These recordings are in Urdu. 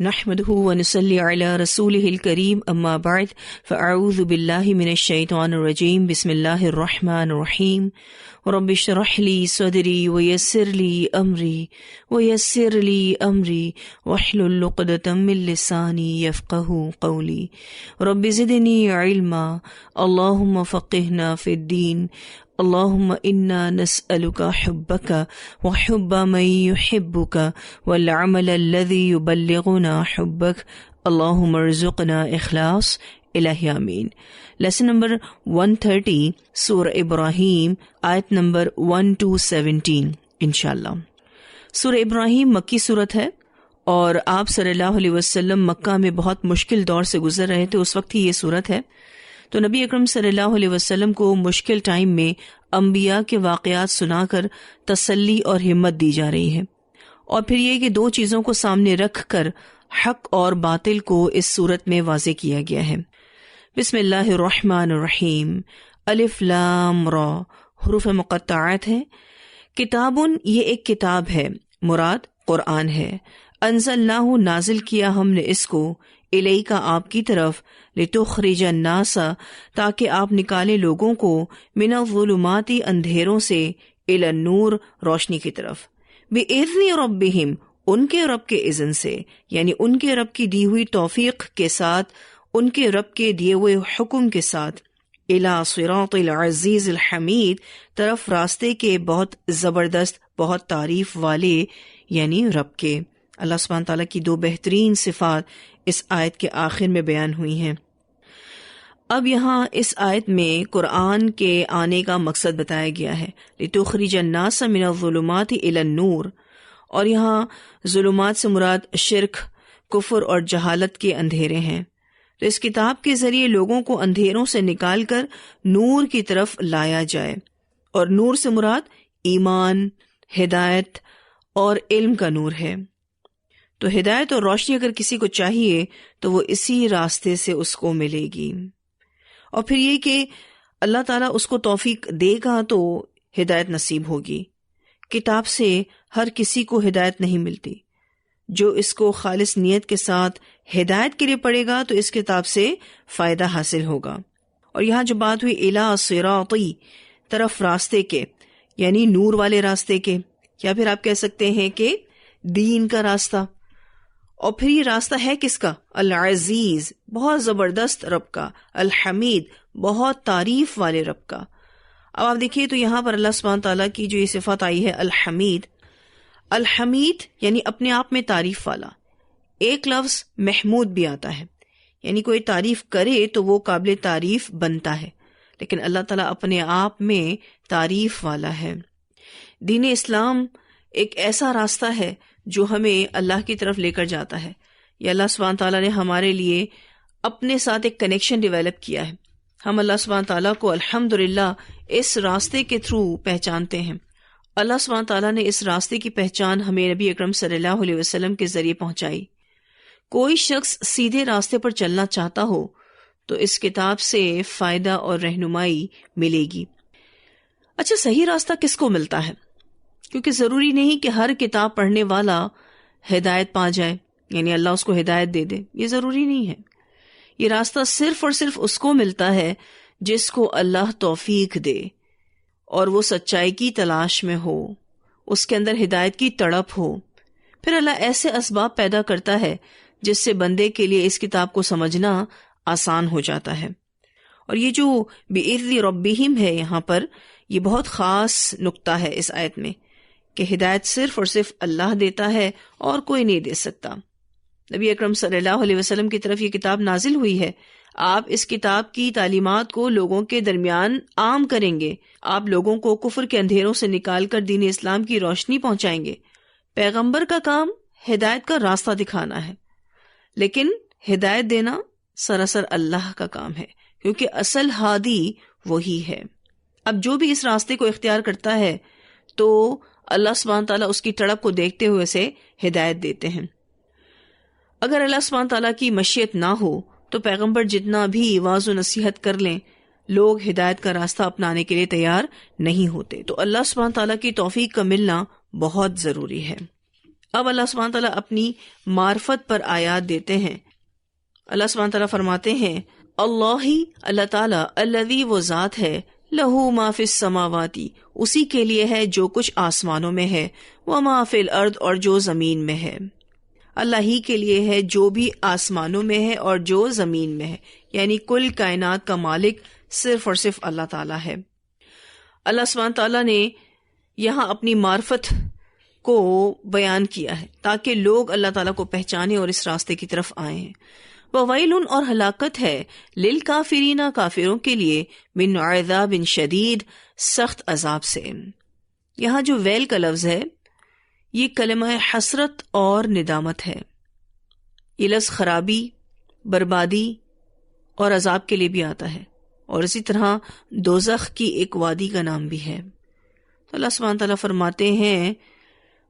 نحمده ونصلي على رسوله الكريم اما بعد فاعوذ بالله من الشيطان الرجيم بسم الله الرحمن الرحيم رب اشرح لي صدري ويسر لي امري واحلل عقدة من لساني يفقهوا قولي رب زدني علما اللهم فقهنا في الدين اللهم انا نسألك حبك وحب من يحبك والعمل الذي يبلغنا حبك اللهم ارزقنا اخلاص الہی آمین۔ لیسن نمبر 130 سورہ ابراہیم آیت نمبر 1 to 17 انشاءاللہ۔ سورہ ابراہیم مکی سورت ہے اور آپ صلی اللہ علیہ وسلم مکہ میں بہت مشکل دور سے گزر رہے تھے، اس وقت ہی یہ سورت ہے۔ تو نبی اکرم صلی اللہ علیہ وسلم کو مشکل ٹائم میں انبیاء کے واقعات سنا کر تسلی اور ہمت دی جا رہی ہے، اور پھر یہ کہ دو چیزوں کو سامنے رکھ کر حق اور باطل کو اس صورت میں واضح کیا گیا ہے۔ بسم اللہ الرحمن الرحیم، الف لام را حروف مقطعات ہے۔ کتابن، یہ ایک کتاب ہے، مراد قرآن ہے۔ انزلناہ، نازل کیا ہم نے اس کو، الیک، آپ کی طرف، لتخرج الناس، تاکہ آپ نکالے لوگوں کو، من الظلمات، اندھیروں سے، الی النور، روشنی کی طرف، باذن ربہم، ان کے رب کے اذن سے، یعنی ان کے رب کی دی ہوئی توفیق کے ساتھ، ان کے رب کے دیے ہوئے حکم کے ساتھ، الی صراط العزیز الحمید، طرف راستے کے بہت زبردست، بہت تعریف والے، یعنی رب کے۔ اللہ سبحانہ تعالیٰ کی دو بہترین صفات اس آیت کے آخر میں بیان ہوئی ہیں۔ اب یہاں اس آیت میں قرآن کے آنے کا مقصد بتایا گیا ہے، لتخرج الناس من الظلمات الی النور، اور یہاں ظلمات سے مراد شرک، کفر اور جہالت کے اندھیرے ہیں۔ تو اس کتاب کے ذریعے لوگوں کو اندھیروں سے نکال کر نور کی طرف لایا جائے، اور نور سے مراد ایمان، ہدایت اور علم کا نور ہے۔ تو ہدایت اور روشنی اگر کسی کو چاہیے تو وہ اسی راستے سے اس کو ملے گی، اور پھر یہ کہ اللہ تعالیٰ اس کو توفیق دے گا تو ہدایت نصیب ہوگی۔ کتاب سے ہر کسی کو ہدایت نہیں ملتی، جو اس کو خالص نیت کے ساتھ ہدایت کے لیے پڑھے گا تو اس کتاب سے فائدہ حاصل ہوگا۔ اور یہاں جو بات ہوئی الی صراطی، طرف راستے کے، یعنی نور والے راستے کے، یا پھر آپ کہہ سکتے ہیں کہ دین کا راستہ۔ اور پھر یہ راستہ ہے کس کا؟ العزیز، بہت زبردست رب کا، الحمید، بہت تعریف والے رب کا۔ اب آپ دیکھیے تو یہاں پر اللہ سبحانہ تعالیٰ کی جو یہ صفت آئی ہے الحمید، الحمید یعنی اپنے آپ میں تعریف والا۔ ایک لفظ محمود بھی آتا ہے، یعنی کوئی تعریف کرے تو وہ قابل تعریف بنتا ہے، لیکن اللہ تعالیٰ اپنے آپ میں تعریف والا ہے۔ دین اسلام ایک ایسا راستہ ہے جو ہمیں اللہ کی طرف لے کر جاتا ہے۔ یہ اللہ سبحانہ تعالیٰ نے ہمارے لیے اپنے ساتھ ایک کنیکشن ڈیولپ کیا ہے۔ ہم اللہ سبحانہ تعالیٰ کو الحمدللہ اس راستے کے تھرو پہچانتے ہیں۔ اللہ سبحانہ تعالیٰ نے اس راستے کی پہچان ہمیں نبی اکرم صلی اللہ علیہ وسلم کے ذریعے پہنچائی۔ کوئی شخص سیدھے راستے پر چلنا چاہتا ہو تو اس کتاب سے فائدہ اور رہنمائی ملے گی۔ اچھا، صحیح راستہ کس کو ملتا ہے؟ کیونکہ ضروری نہیں کہ ہر کتاب پڑھنے والا ہدایت پا جائے، یعنی اللہ اس کو ہدایت دے دے، یہ ضروری نہیں ہے۔ یہ راستہ صرف اور صرف اس کو ملتا ہے جس کو اللہ توفیق دے اور وہ سچائی کی تلاش میں ہو، اس کے اندر ہدایت کی تڑپ ہو۔ پھر اللہ ایسے اسباب پیدا کرتا ہے جس سے بندے کے لیے اس کتاب کو سمجھنا آسان ہو جاتا ہے۔ اور یہ جو بِإِذْنِ رَبِّهِمْ ہے یہاں پر، یہ بہت خاص نقطہ ہے اس آیت میں، کہ ہدایت صرف اور صرف اللہ دیتا ہے اور کوئی نہیں دے سکتا۔ نبی اکرم صلی اللہ علیہ وسلم کی طرف یہ کتاب نازل ہوئی ہے، آپ اس کتاب کی تعلیمات کو لوگوں کے درمیان عام کریں گے، آپ لوگوں کو کفر کے اندھیروں سے نکال کر دین اسلام کی روشنی پہنچائیں گے۔ پیغمبر کا کام ہدایت کا راستہ دکھانا ہے، لیکن ہدایت دینا سراسر اللہ کا کام ہے، کیونکہ اصل ہادی وہی ہے۔ اب جو بھی اس راستے کو اختیار کرتا ہے تو اللہ سبحانہ تعالیٰ اس کی تڑپ کو دیکھتے ہوئے اسے ہدایت دیتے ہیں۔ اگر اللہ سبحانہ تعالیٰ کی مشیت نہ ہو تو پیغمبر جتنا بھی واعظ و نصیحت کر لیں، لوگ ہدایت کا راستہ اپنانے کے لیے تیار نہیں ہوتے۔ تو اللہ سبحانہ تعالیٰ کی توفیق کا ملنا بہت ضروری ہے۔ اب اللہ سبحانہ تعالیٰ اپنی معرفت پر آیات دیتے ہیں. اللہ سبحانہ تعالیٰ فرماتے ہیں اللہ تعالیٰ الذی وہ ذات ہے لہو ما فی السماواتی اسی کے لیے ہے جو کچھ آسمانوں میں ہے، وما فی الارض اور جو زمین میں ہے. اللہ ہی کے لیے ہے جو بھی آسمانوں میں ہے اور جو زمین میں ہے، یعنی کل کائنات کا مالک صرف اور صرف اللہ تعالیٰ ہے. اللہ سبحانہ تعالیٰ نے یہاں اپنی معرفت کو بیان کیا ہے تاکہ لوگ اللہ تعالیٰ کو پہچانیں اور اس راستے کی طرف آئیں. وَوَيْلٌ اور ہلاکت ہے لِلْكَافِرِينَ کافروں کے لیے من عذاب شدید سخت عذاب سے. یہاں جو ویل کا لفظ ہے یہ کلمہ حسرت اور ندامت ہے. یہ لفظ خرابی، بربادی اور عذاب کے لیے بھی آتا ہے، اور اسی طرح دوزخ کی ایک وادی کا نام بھی ہے. تو اللہ سبحانہ تعالیٰ فرماتے ہیں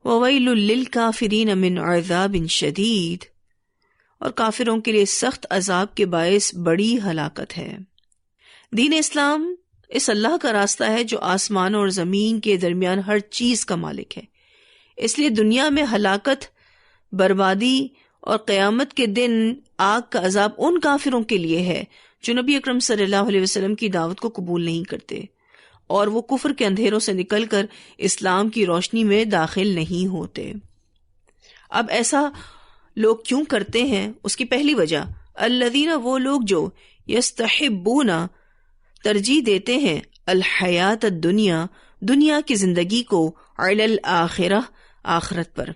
وَوَيْلٌ لِلْكَافِرِينَ مِنْ عَذَابٍ شَدِيدٍ، اور کافروں کے لیے سخت عذاب کے باعث بڑی ہلاکت ہے. دین اسلام اس اللہ کا راستہ ہے جو آسمان اور زمین کے درمیان ہر چیز کا مالک ہے. اس لیے دنیا میں ہلاکت، بربادی اور قیامت کے دن آگ کا عذاب ان کافروں کے لیے ہے جو نبی اکرم صلی اللہ علیہ وسلم کی دعوت کو قبول نہیں کرتے اور وہ کفر کے اندھیروں سے نکل کر اسلام کی روشنی میں داخل نہیں ہوتے. اب ایسا لوگ کیوں کرتے ہیں؟ اس کی پہلی وجہ الذین وہ لوگ جو یستحبون ترجیح دیتے ہیں الحیات الدنیا دنیا کی زندگی کو علی الآخرہ آخرت پر.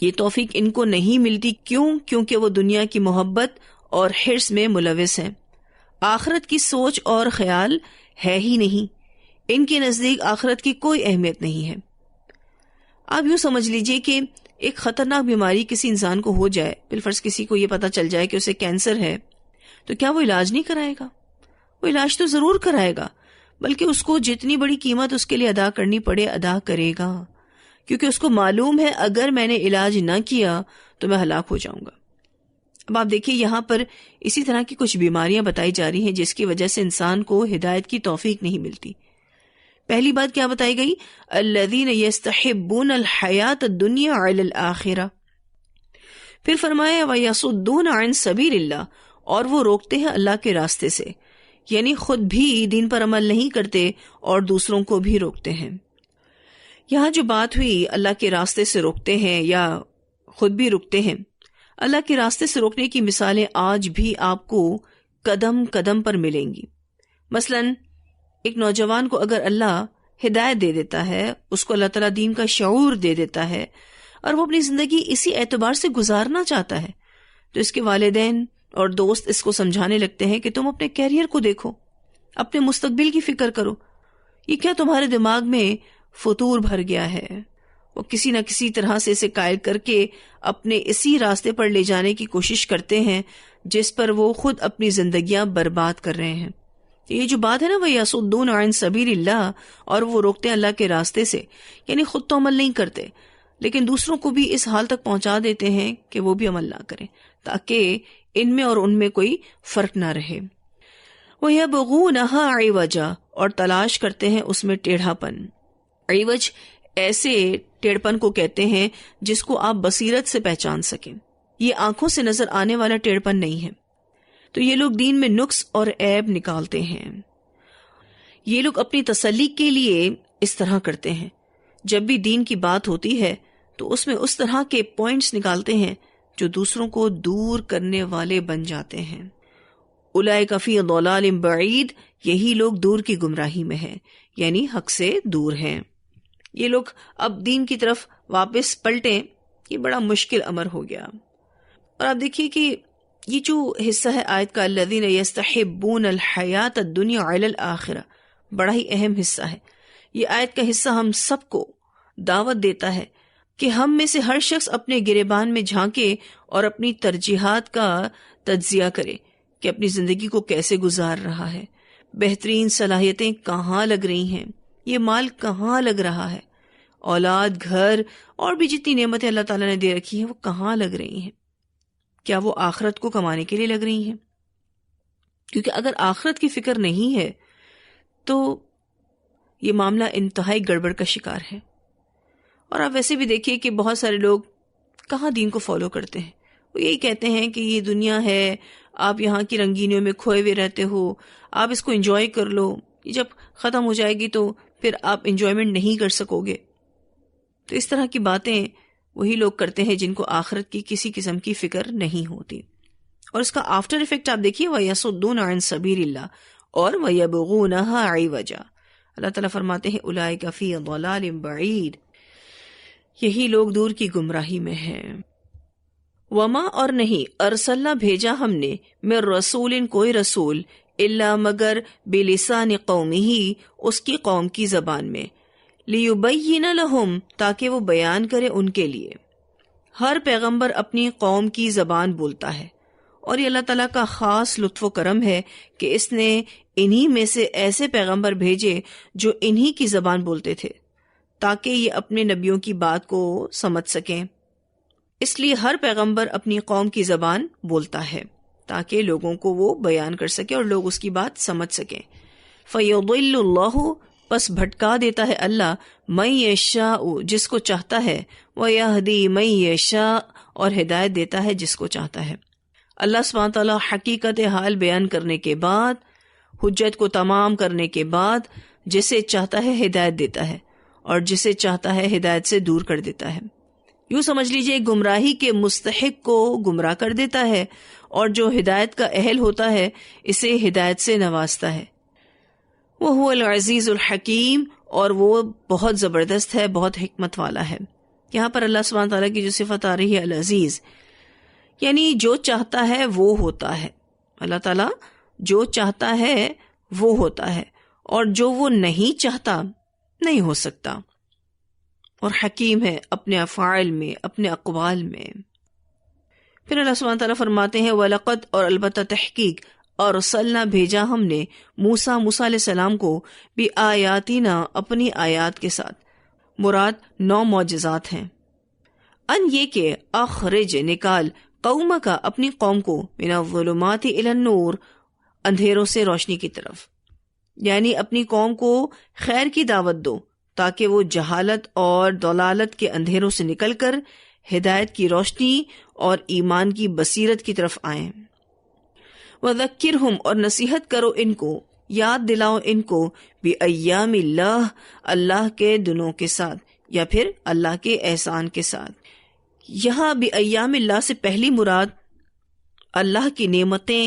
یہ توفیق ان کو نہیں ملتی. کیوں؟ کیونکہ وہ دنیا کی محبت اور حرص میں ملوث ہیں. آخرت کی سوچ اور خیال ہے ہی نہیں. ان کے نزدیک آخرت کی کوئی اہمیت نہیں ہے. آپ یوں سمجھ لیجئے کہ ایک خطرناک بیماری کسی انسان کو ہو جائے، بالفرض کسی کو یہ پتا چل جائے کہ اسے کینسر ہے، تو کیا وہ علاج نہیں کرائے گا؟ وہ علاج تو ضرور کرائے گا، بلکہ اس کو جتنی بڑی قیمت اس کے لیے ادا کرنی پڑے ادا کرے گا، کیونکہ اس کو معلوم ہے اگر میں نے علاج نہ کیا تو میں ہلاک ہو جاؤں گا. اب آپ دیکھیے یہاں پر اسی طرح کی کچھ بیماریاں بتائی جا رہی ہیں جس کی وجہ سے انسان کو ہدایت کی توفیق نہیں ملتی. پہلی بات کیا بتائی گئی؟ الذین یستحبون الحیات الدنیا علی الآخرہ. پھر فرمایا ویصدون عن سبیل اللہ، اور وہ روکتے ہیں اللہ کے راستے سے، یعنی خود بھی دین پر عمل نہیں کرتے اور دوسروں کو بھی روکتے ہیں. یہاں جو بات ہوئی اللہ کے راستے سے روکتے ہیں یا خود بھی رکتے ہیں، اللہ کے راستے سے روکنے کی مثالیں آج بھی آپ کو قدم قدم پر ملیں گی. مثلاً ایک نوجوان کو اگر اللہ ہدایت دے دیتا ہے، اس کو اللہ تعالیٰ دین کا شعور دے دیتا ہے اور وہ اپنی زندگی اسی اعتبار سے گزارنا چاہتا ہے، تو اس کے والدین اور دوست اس کو سمجھانے لگتے ہیں کہ تم اپنے کیریئر کو دیکھو، اپنے مستقبل کی فکر کرو. یہ کیا تمہارے دماغ میں فطور بھر گیا ہے؟ وہ کسی نہ کسی طرح سے اسے قائل کر کے اپنے اسی راستے پر لے جانے کی کوشش کرتے ہیں جس پر وہ خود اپنی زندگیاں برباد کر رہے ہیں. یہ جو بات ہے نا وَيَصُدُّونَ عَن سَبِيلِ اللَّهِ، اور وہ روکتے ہیں اللہ کے راستے سے، یعنی خود تو عمل نہیں کرتے لیکن دوسروں کو بھی اس حال تک پہنچا دیتے ہیں کہ وہ بھی عمل نہ کریں تاکہ ان میں اور ان میں کوئی فرق نہ رہے. وَيَبْغُونَهَا عِوَجًا، اور تلاش کرتے ہیں اس میں ٹیڑھا پن. عوج ایسے ٹیڑھپن کو کہتے ہیں جس کو آپ بصیرت سے پہچان سکیں. یہ آنکھوں سے نظر آنے والا ٹیڑھپن نہیں ہے. تو یہ لوگ دین میں نقص اور عیب نکالتے ہیں. یہ لوگ اپنی تسلی کے لیے اس طرح کرتے ہیں. جب بھی دین کی بات ہوتی ہے تو اس میں اس طرح کے پوائنٹس نکالتے ہیں جو دوسروں کو دور کرنے والے بن جاتے ہیں. اولئک فی ضلال بعید، یہی لوگ دور کی گمراہی میں ہیں، یعنی حق سے دور ہیں. یہ لوگ اب دین کی طرف واپس پلٹیں، یہ بڑا مشکل امر ہو گیا. اور آپ دیکھیے کہ یہ جو حصہ ہے آیت کا الذین یستحبون الحیات الدنیا علی الآخرہ، بڑا ہی اہم حصہ ہے. یہ آیت کا حصہ ہم سب کو دعوت دیتا ہے کہ ہم میں سے ہر شخص اپنے گریبان میں جھانکے اور اپنی ترجیحات کا تجزیہ کرے کہ اپنی زندگی کو کیسے گزار رہا ہے، بہترین صلاحیتیں کہاں لگ رہی ہیں، یہ مال کہاں لگ رہا ہے، اولاد، گھر اور بھی جتنی نعمتیں اللہ تعالیٰ نے دے رکھی ہیں وہ کہاں لگ رہی ہیں. کیا وہ آخرت کو کمانے کے لیے لگ رہی ہیں؟ کیونکہ اگر آخرت کی فکر نہیں ہے تو یہ معاملہ انتہائی گڑبڑ کا شکار ہے. اور آپ ویسے بھی دیکھیے کہ بہت سارے لوگ کہاں دین کو فالو کرتے ہیں. وہ یہی کہتے ہیں کہ یہ دنیا ہے، آپ یہاں کی رنگینیوں میں کھوئے ہوئے رہتے ہو، آپ اس کو انجوائے کر لو، یہ جب ختم ہو جائے گی تو پھر آپ انجوائمنٹ نہیں کر سکو گے. تو اس طرح کی باتیں وہی لوگ کرتے ہیں جن کو آخرت کی کسی قسم کی فکر نہیں ہوتی. اور اس کا آفٹر ایفیکٹ آپ دیکھیے وَيَصُدُّونَ عَن سَبِيلِ اللَّهِ اور وَيَبْغُونَهَا عِوَجًا. اللہ تعالیٰ فرماتے ہیں اولئک فی ضلال بعید، یہی لوگ دور کی گمراہی میں ہیں. وما اور نہیں ارسلنا بھیجا ہم نے من رسول کوئی رسول الا مگر بلسان قومہ اس کی قوم کی زبان میں، لیبین لہم تاکہ وہ بیان کرے ان کے لیے. ہر پیغمبر اپنی قوم کی زبان بولتا ہے، اور یہ اللہ تعالیٰ کا خاص لطف و کرم ہے کہ اس نے انہی میں سے ایسے پیغمبر بھیجے جو انہی کی زبان بولتے تھے تاکہ یہ اپنے نبیوں کی بات کو سمجھ سکیں. اس لیے ہر پیغمبر اپنی قوم کی زبان بولتا ہے تاکہ لوگوں کو وہ بیان کر سکے اور لوگ اس کی بات سمجھ سکیں. فَيُضِلُّ اللَّهُ پس بھٹکا دیتا ہے اللہ مَن یشاء جس کو چاہتا ہے، وَيَهْدِي مَن یشاء اور ہدایت دیتا ہے جس کو چاہتا ہے. اللہ سبحانہ تعالیٰ حقیقت حال بیان کرنے کے بعد، حجت کو تمام کرنے کے بعد جسے چاہتا ہے ہدایت دیتا ہے اور جسے چاہتا ہے ہدایت سے دور کر دیتا ہے. یوں سمجھ لیجئے گمراہی کے مستحق کو گمراہ کر دیتا ہے اور جو ہدایت کا اہل ہوتا ہے اسے ہدایت سے نوازتا ہے. وَهُوَ الْعَزِيزُ الْحَكِيمُ اور وہ بہت زبردست ہے، بہت حکمت والا ہے. یہاں پر اللہ سبحانہ تعالیٰ کی جو صفت آ رہی ہے العزیز، یعنی جو چاہتا ہے وہ ہوتا ہے. اللہ تعالیٰ جو چاہتا ہے وہ ہوتا ہے اور جو وہ نہیں چاہتا نہیں ہو سکتا. اور حکیم ہے اپنے افعال میں، اپنے اقوال میں. پھر اللہ سبحانہ تعالیٰ فرماتے ہیں وَلَقَدْ اور البتہ تحقیق ارسلنا بھیجا ہم نے موسیٰ علیہ السلام کو بآیاتنا اپنی آیات کے ساتھ، مراد 9 معجزات ہیں. ان یہ کہ اخرج نکال قوم کا اپنی قوم کو من الظلمات الی النور اندھیروں سے روشنی کی طرف، یعنی اپنی قوم کو خیر کی دعوت دو تاکہ وہ جہالت اور ضلالت کے اندھیروں سے نکل کر ہدایت کی روشنی اور ایمان کی بصیرت کی طرف آئیں. وَذَكِّرْهُمْ اور نصیحت کرو ان کو، یاد دلاؤ ان کو، بِأَيَّامِ اللَّهِ اللہ کے دنوں کے ساتھ یا پھر اللہ کے احسان کے ساتھ. یہاں بِأَيَّامِ اللہ سے پہلی مراد اللہ کی نعمتیں،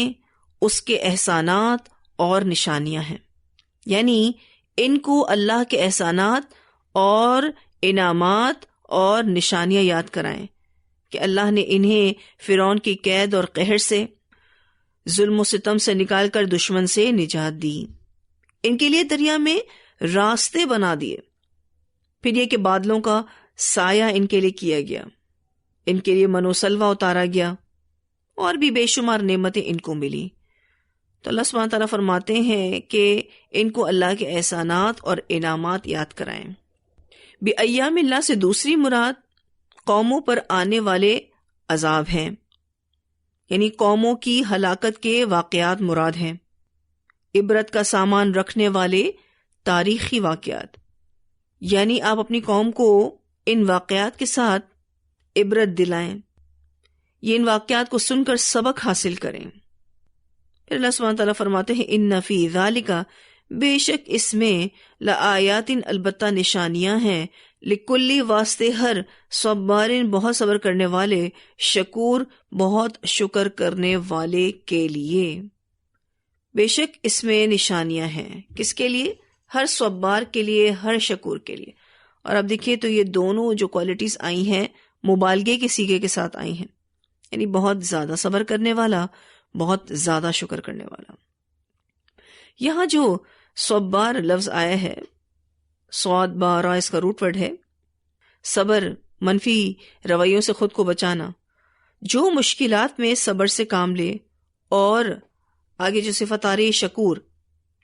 اس کے احسانات اور نشانیاں ہیں. یعنی ان کو اللہ کے احسانات اور انعامات اور نشانیاں یاد کرائیں کہ اللہ نے انہیں فرعون کی قید اور قہر سے، ظلم و ستم سے نکال کر دشمن سے نجات دی، ان کے لیے دریا میں راستے بنا دیے، پھر یہ کہ بادلوں کا سایہ ان کے لیے کیا گیا، ان کے لیے من و سلوہ اتارا گیا، اور بھی بے شمار نعمتیں ان کو ملی. تو اللہ سبحانہ تعالیٰ فرماتے ہیں کہ ان کو اللہ کے احسانات اور انعامات یاد کرائیں. بِأَيَّامِ اللہ سے دوسری مراد قوموں پر آنے والے عذاب ہیں، یعنی قوموں کی ہلاکت کے واقعات مراد ہیں، عبرت کا سامان رکھنے والے تاریخی واقعات. یعنی آپ اپنی قوم کو ان واقعات کے ساتھ عبرت دلائیں، یہ ان واقعات کو سن کر سبق حاصل کریں. پھر اللہ سبحانہ تعالیٰ فرماتے ہیں ان فی ذالک بے شک اس میں لآیات البتہ نشانیاں ہیں، لکلی واسطے ہر صبارن بہت صبر کرنے والے، شکور بہت شکر کرنے والے کے لیے. بے شک اس میں نشانیاں ہیں، کس کے لیے؟ ہر صبار کے لیے، ہر شکور کے لیے. اور اب دیکھیے تو یہ دونوں جو کوالٹیز آئی ہیں مبالغے کے صیغے کے ساتھ آئی ہیں، یعنی بہت زیادہ صبر کرنے والا، بہت زیادہ شکر کرنے والا. یہاں جو صبار لفظ آیا ہے، صاد بارا اس کا روٹ ورڈ ہے. صبر، منفی رویوں سے خود کو بچانا، جو مشکلات میں صبر سے کام لے، اور آگے جو صفت آ رہی ہے شکور،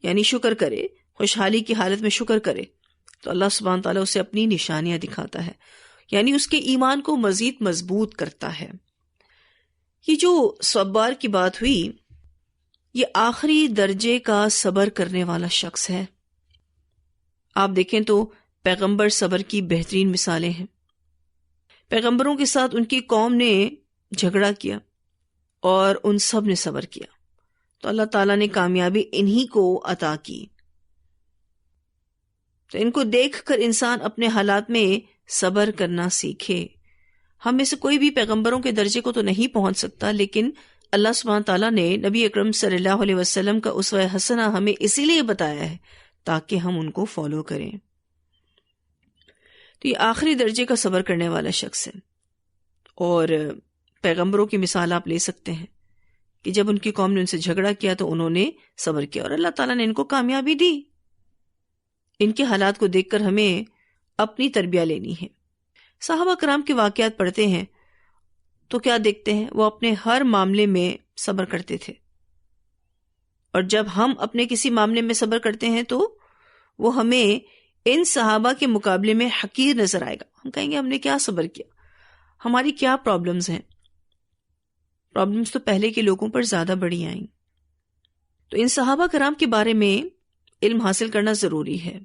یعنی شکر کرے، خوشحالی کی حالت میں شکر کرے، تو اللہ سبحانہ تعالیٰ اسے اپنی نشانیاں دکھاتا ہے، یعنی اس کے ایمان کو مزید مضبوط کرتا ہے. یہ جو صبار کی بات ہوئی، یہ آخری درجے کا صبر کرنے والا شخص ہے. آپ دیکھیں تو پیغمبر صبر کی بہترین مثالیں ہیں۔ پیغمبروں کے ساتھ ان کی قوم نے جھگڑا کیا اور ان سب نے صبر کیا، تو اللہ تعالیٰ نے کامیابی انہی کو عطا کی۔ تو ان کو دیکھ کر انسان اپنے حالات میں صبر کرنا سیکھے۔ ہم میں سے کوئی بھی پیغمبروں کے درجے کو تو نہیں پہنچ سکتا، لیکن اللہ سبحانہ تعالیٰ نے نبی اکرم صلی اللہ علیہ وسلم کا اسوہ حسنہ ہمیں اسی لیے بتایا ہے تاکہ ہم ان کو فالو کریں۔ تو یہ آخری درجے کا صبر کرنے والا شخص ہے، اور پیغمبروں کی مثال آپ لے سکتے ہیں کہ جب ان کی قوم نے ان سے جھگڑا کیا تو انہوں نے صبر کیا اور اللہ تعالیٰ نے ان کو کامیابی دی۔ ان کے حالات کو دیکھ کر ہمیں اپنی تربیہ لینی ہے۔ صحابہ کرام کے واقعات پڑھتے ہیں تو کیا دیکھتے ہیں؟ وہ اپنے ہر معاملے میں صبر کرتے تھے، اور جب ہم اپنے کسی معاملے میں صبر کرتے ہیں تو وہ ہمیں ان صحابہ کے مقابلے میں حقیر نظر آئے گا۔ ہم کہیں گے ہم نے کیا صبر کیا، ہماری کیا پرابلمز ہیں۔ پرابلمز تو پہلے کے لوگوں پر زیادہ بڑی آئیں۔ تو ان صحابہ کرام کے بارے میں علم حاصل کرنا ضروری ہے،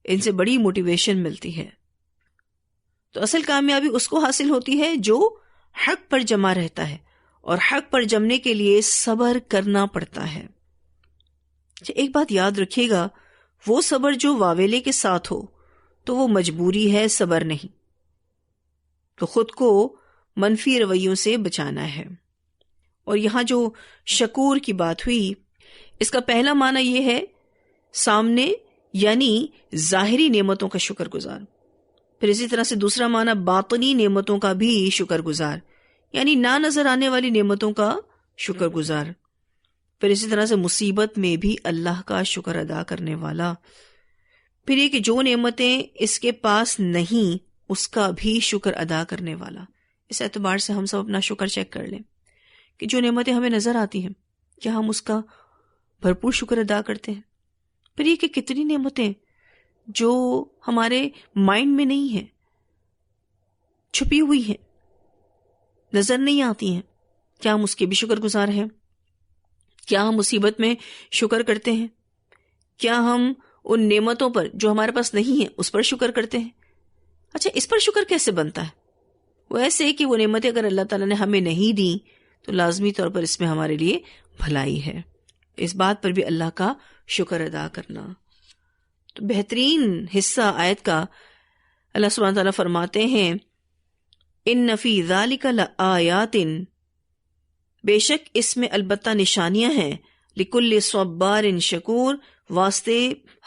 ان سے بڑی موٹیویشن ملتی ہے۔ تو اصل کامیابی اس کو حاصل ہوتی ہے جو حق پر جمع رہتا ہے، اور حق پر جمنے کے لیے صبر کرنا پڑتا ہے۔ ایک بات یاد رکھیے گا، وہ صبر جو واویلے کے ساتھ ہو تو وہ مجبوری ہے، صبر نہیں۔ تو خود کو منفی رویوں سے بچانا ہے۔ اور یہاں جو شکور کی بات ہوئی، اس کا پہلا معنی یہ ہے سامنے یعنی ظاہری نعمتوں کا شکر گزار۔ پھر اسی طرح سے دوسرا معنی باطنی نعمتوں کا بھی شکر گزار، یعنی نہ نظر آنے والی نعمتوں کا شکر گزار۔ پھر اسی طرح سے مصیبت میں بھی اللہ کا شکر ادا کرنے والا۔ پھر یہ کہ جو نعمتیں اس کے پاس نہیں اس کا بھی شکر ادا کرنے والا۔ اس اعتبار سے ہم سب اپنا شکر چیک کر لیں کہ جو نعمتیں ہمیں نظر آتی ہیں کیا ہم اس کا بھرپور شکر ادا کرتے ہیں۔ پھر یہ کہ کتنی نعمتیں جو ہمارے مائنڈ میں نہیں ہیں، چھپی ہوئی ہیں، نظر نہیں آتی ہیں، کیا ہم اس کے بھی شکر گزار ہیں؟ کیا ہم مصیبت میں شکر کرتے ہیں؟ کیا ہم ان نعمتوں پر جو ہمارے پاس نہیں ہیں اس پر شکر کرتے ہیں؟ اچھا، اس پر شکر کیسے بنتا ہے؟ وہ ایسے ہے کہ وہ نعمتیں اگر اللہ تعالیٰ نے ہمیں نہیں دیں تو لازمی طور پر اس میں ہمارے لیے بھلائی ہے۔ اس بات پر بھی اللہ کا شکر ادا کرنا۔ تو بہترین حصہ آیت کا اللہ سبحانہ تعالیٰ فرماتے ہیں ان فی ذالک لآیات، بے شک اس میں البتہ نشانیاں ہیں، لکل صبار شکور، واسطے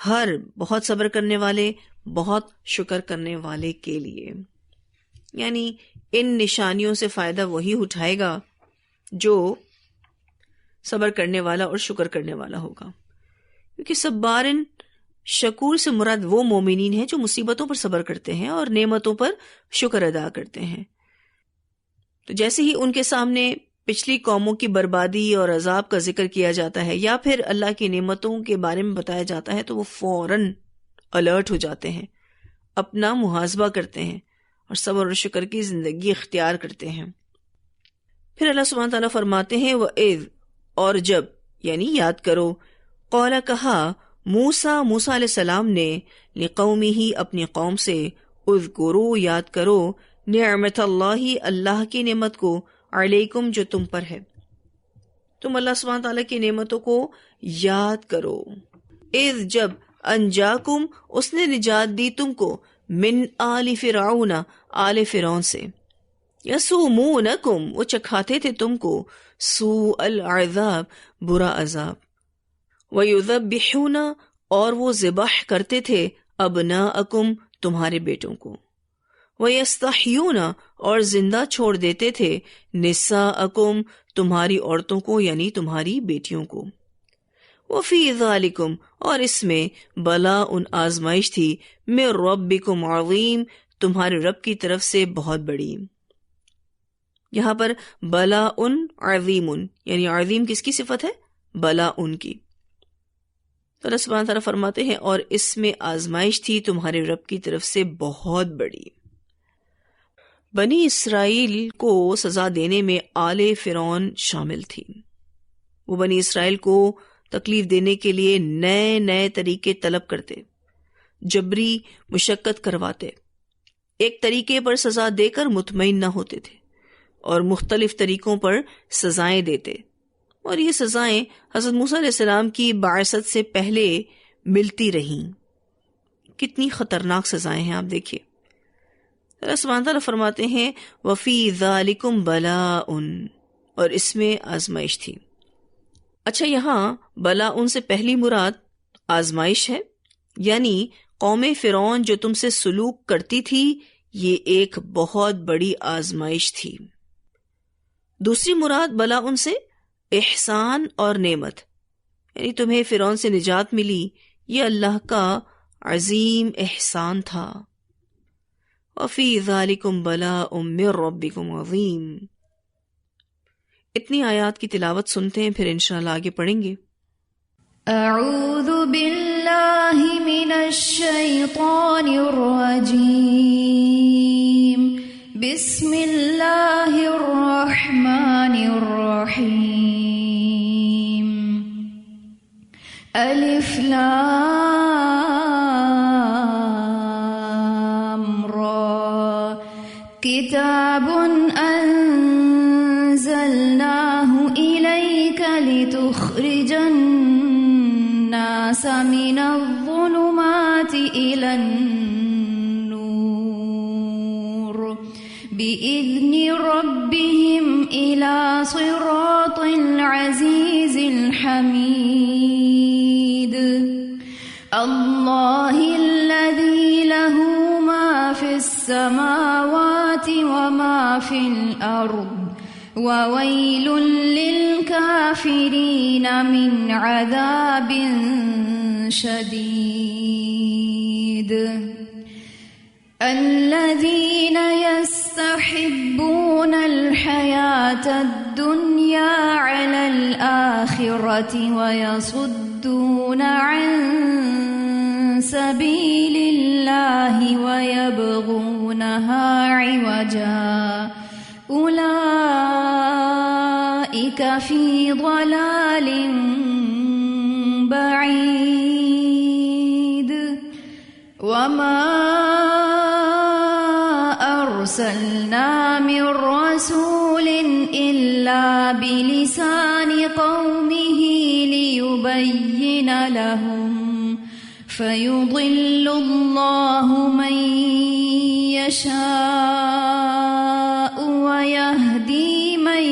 ہر بہت صبر کرنے والے، بہت شکر کرنے والے کے لیے۔ یعنی ان نشانیوں سے فائدہ وہی اٹھائے گا جو صبر کرنے والا اور شکر کرنے والا ہوگا، کیونکہ صبارن شکور سے مراد وہ مومنین ہیں جو مصیبتوں پر صبر کرتے ہیں اور نعمتوں پر شکر ادا کرتے ہیں۔ تو جیسے ہی ان کے سامنے پچھلی قوموں کی بربادی اور عذاب کا ذکر کیا جاتا ہے یا پھر اللہ کی نعمتوں کے بارے میں بتایا جاتا ہے تو وہ فوراً الرٹ ہو جاتے ہیں، اپنا محاسبہ کرتے ہیں اور صبر اور شکر کی زندگی اختیار کرتے ہیں۔ پھر اللہ سبحانہ تعالیٰ فرماتے ہیں وَإِذْ، اور جب یعنی یاد کرو، قَالَ کہا موسیٰ علیہ السلام نے لِقَوْمِهِ اپنی قوم سے، اذکروا یاد کرو، نعمت اللہ اللہ کی نعمت کو، علیکم جو تم پر ہے، تم اللہ سبحانہ تعالیٰ کی نعمتوں کو یاد کرو۔ اذ جب، انجاکم اس نے نجات دی تم کو، من آل فرعون آل فرعون سے، یسومونکم وہ چکھاتے تھے تم کو، سوء العذاب برا عذاب، وَيُذَبِّحُونَ اور وہ ذبح کرتے تھے، ابناءکم تمہارے بیٹوں کو، وَيَسْتَحْيُونَ اور زندہ چھوڑ دیتے تھے، نساءکم تمہاری عورتوں کو یعنی تمہاری بیٹیوں کو، وَفِي ذَلِكُمْ اور اس میں بلاء آزمائش تھی، مِن رَبِّكُمْ عظیم تمہارے رب کی طرف سے بہت بڑی۔ یہاں پر بلاء عظیم یعنی عظیم کس کی صفت ہے؟ بلاء کی۔ تو اللہ سبحانہ تعالیٰ فرماتے ہیں اور اس میں آزمائش تھی تمہارے رب کی طرف سے بہت بڑی۔ بنی اسرائیل کو سزا دینے میں آل فرعون شامل تھی۔ وہ بنی اسرائیل کو تکلیف دینے کے لیے نئے نئے طریقے طلب کرتے، جبری مشقت کرواتے، ایک طریقے پر سزا دے کر مطمئن نہ ہوتے تھے اور مختلف طریقوں پر سزائیں دیتے، اور یہ سزائیں حضرت موسیٰ علیہ السلام کی بعثت سے پہلے ملتی رہیں۔ کتنی خطرناک سزائیں ہیں، آپ دیکھیے۔ اللہ سبحانہ تعالیٰ فرماتے ہیں وَفِي ذَلِكُمْ بَلَاءٌ، اور اس میں آزمائش تھی۔ اچھا، یہاں بلاء سے پہلی مراد آزمائش ہے، یعنی قوم فرعون جو تم سے سلوک کرتی تھی یہ ایک بہت بڑی آزمائش تھی۔ دوسری مراد بلاء سے احسان اور نعمت، یعنی تمہیں فرعون سے نجات ملی، یہ اللہ کا عظیم احسان تھا۔ وَفِي ذَلِكُمْ بَلَاءٌ مِّن رَبِّكُمْ عَظِيمٌ۔ اتنی آیات کی تلاوت سنتے ہیں، پھر انشاءاللہ آگے پڑھیں گے۔ اعوذ باللہ من الشیطان الرجیم، بسم اللہ الرحمن الرحیم، الف لام را، کتاب انزلناه الیک لتخرج الناس من الظلمات الى النور بإذن ربهم الى صراط العزیز الحمید، اللہ الذی له ما فی السماوات وما فی الارض وَوَيْلٌ لِّلْكَافِرِينَ مِنْ عَذَابٍ شَدِيدٍ، الَّذِينَ يَسْتَحِبُّونَ الْحَيَاةَ الدُّنْيَا عَلَى الْآخِرَةِ وَيَصُدُّونَ عَن سَبِيلِ اللَّهِ وَيَبْغُونَهَا عِوَجًا، اولئک فی ضلال بعید، وما ارسلنا من رسول الا بلسان قومه ليبین لهم، فیضل اللہ من یشاء وَيَهْدِي مَن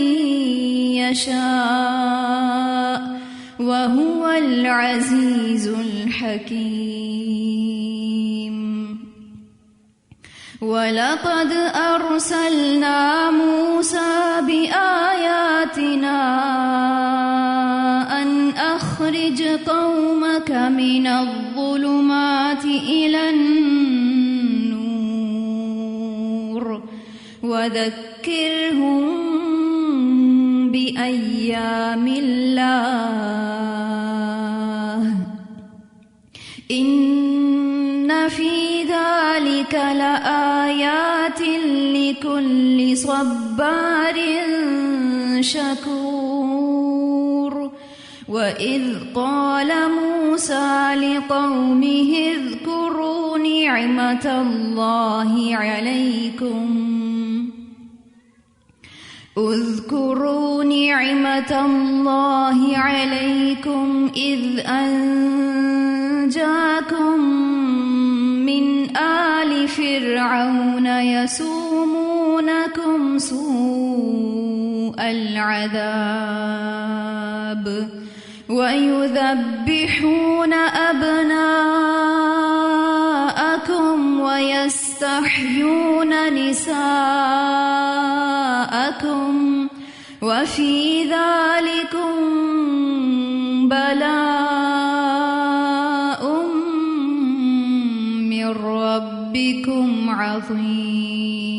يَشَاءُ وَهُوَ الْعَزِيزُ الْحَكِيمُ۔ وَلَقَدْ أَرْسَلْنَا مُوسَى بِآيَاتِنَا أَنْ أَخْرِجْ قَوْمَكَ مِنَ الظُّلُمَاتِ إِلَى النُّورِ وَذَكِّرْهُم بِأَيَّامِ اللَّهِ، إِنَّ فِي ذَلِكَ لَآيَاتٍ لِكُلِّ صَبَّارٍ شَكُورٍ۔ وَإِذْ قَالَ مُوسَى لِقَوْمِهِ اذْكُرُوا نِعْمَةَ اللَّهِ عَلَيْكُمْ إِذْ أَنْجَاكُمْ مِنْ آلِ فِرْعَوْنَ يَسُومُونَكُمْ سُوءَ الْعَذَابِ وَيُذَبِّحُونَ أَبْنَاءَكُمْ وَيَسْتَحْيُونَ نِسَاءَكُمْ وَفِي ذَلِكُمْ بَلَاءٌ مِّن رَّبِّكُمْ عَظِيمٌ۔